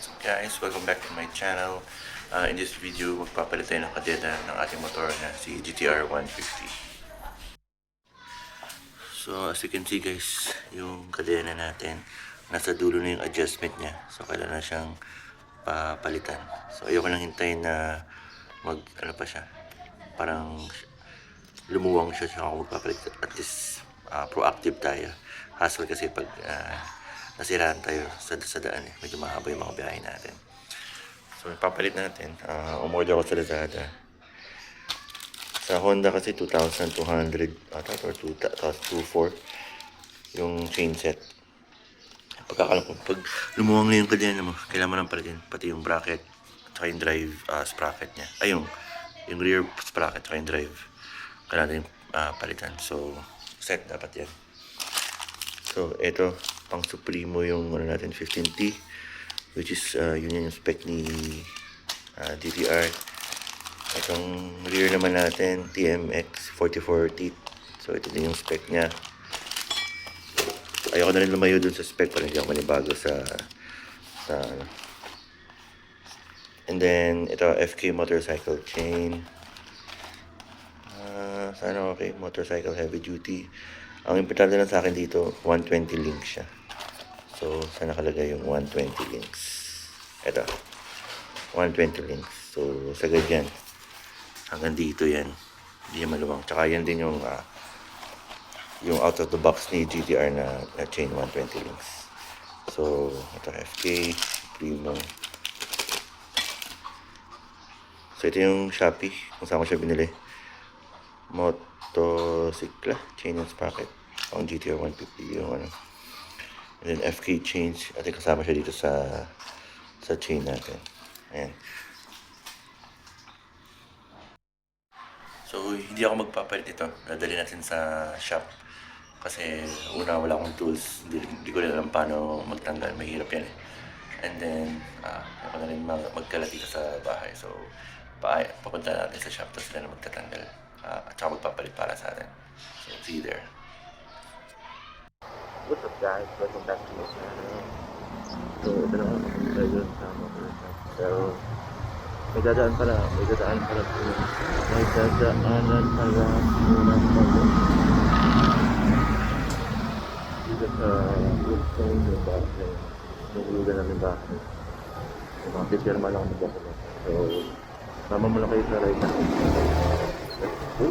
So guys, welcome back to my channel. In this video, magpapalit tayo ng kadena ng ating motor na si GTR 150. So as you can see guys, yung kadena natin, nasa dulo na yung adjustment niya. So kailangan na siyang papalitan. So ayoko nang hintayin na pa siya. Parang lumuwang siya ako magpapalit. At least proactive tayo. Hassle kasi pag nasiraan tayo sa daan medyo mahaba yung mga biyahe natin. So ipapalit natin. Umorder ako sa Lazada. Sa Honda kasi 2,200 or 2,204 yung chain set. Pagkakalam ko, pag lumuwang na yung kadena mo, kailangan mo nang palitin. Pati yung bracket, at yung drive sprocket niya. Ay, yung rear sprocket, at yung drive. Kailangan din palitan. So, set dapat yan. So, ito, pang Supremo yung natin, 15T. Which is, yun yung spec ni GTR. Itong rear naman natin, TMX 44 teeth. So, ito din yung spec niya. Ayoko na rin lumayo dun sa spec para hindi ako manibago sa And then, ito, FK motorcycle chain. Sana okay, motorcycle heavy duty. Ang importante lang sa akin dito, 120 links siya. So, saan nakalagay yung 120 links? Ito, 120 links. So, sagad yan. Hanggang dito yan. Hindi yan maluwang. Tsaka yan din yung out of the box ni GTR na chain 120 links. So, ito FK, Primo. So, ito yung Shopee. Kung saan ko siya binili. Motosikla, chain and sprocket. Ang GTR 150 yung ano. And then FK chains. At kasama siya dito sa chain natin. Ayan. So, hindi ako magpapalit ito. Dadali natin sa shop. Kasi, una, wala akong tools. Hindi ko rin alam paano magtanggal. Mahirap yan eh. And then, ako na rin magkalat dito sa bahay. So, papunta natin sa shop. Tapos sila na magtatanggal. At saka magpapalit para sa atin. So, see you there. What's up guys? Welcome back to my channel. So, ito na ako. Ngayon sa motorcycle. Pero, may dadaan pala po. May dadaanan pala po dito sa Woodstone yung bahay. Yung ulugan namin bahay. Yung mga picture naman ako mag-document. So, sama mo lang kayo sa ride na. Let's go!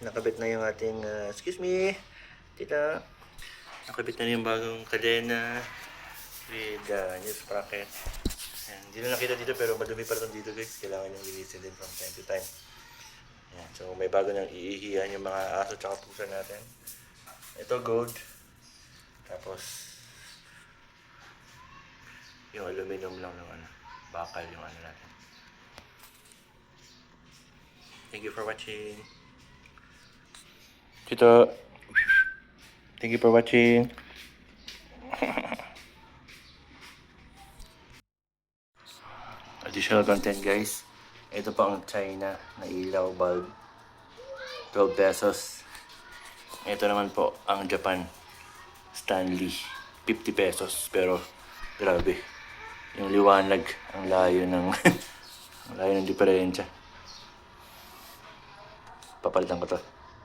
Nakabit na yung ating, excuse me, tita. Nakabit na yung bagong kadena with new sprocket. Hindi na nakita dito pero madumi pa rin dito guys. Kailangan yung linisin din from time to time. Ayan. So may bago nang iihiyan yung mga aso tsaka pusa natin. Ito gold. Tapos yung aluminum lang ng bakal yung natin. Thank you for watching. Tito. Thank you for watching. Additional content guys. Ito pa ang China na ilaw bulb. 12 pesos. Ito naman po ang Japan Stanley. 50 pesos. Pero grabe. Yung liwanag. Ang layo ng ang layo ng diferensya. Papalitan ko to.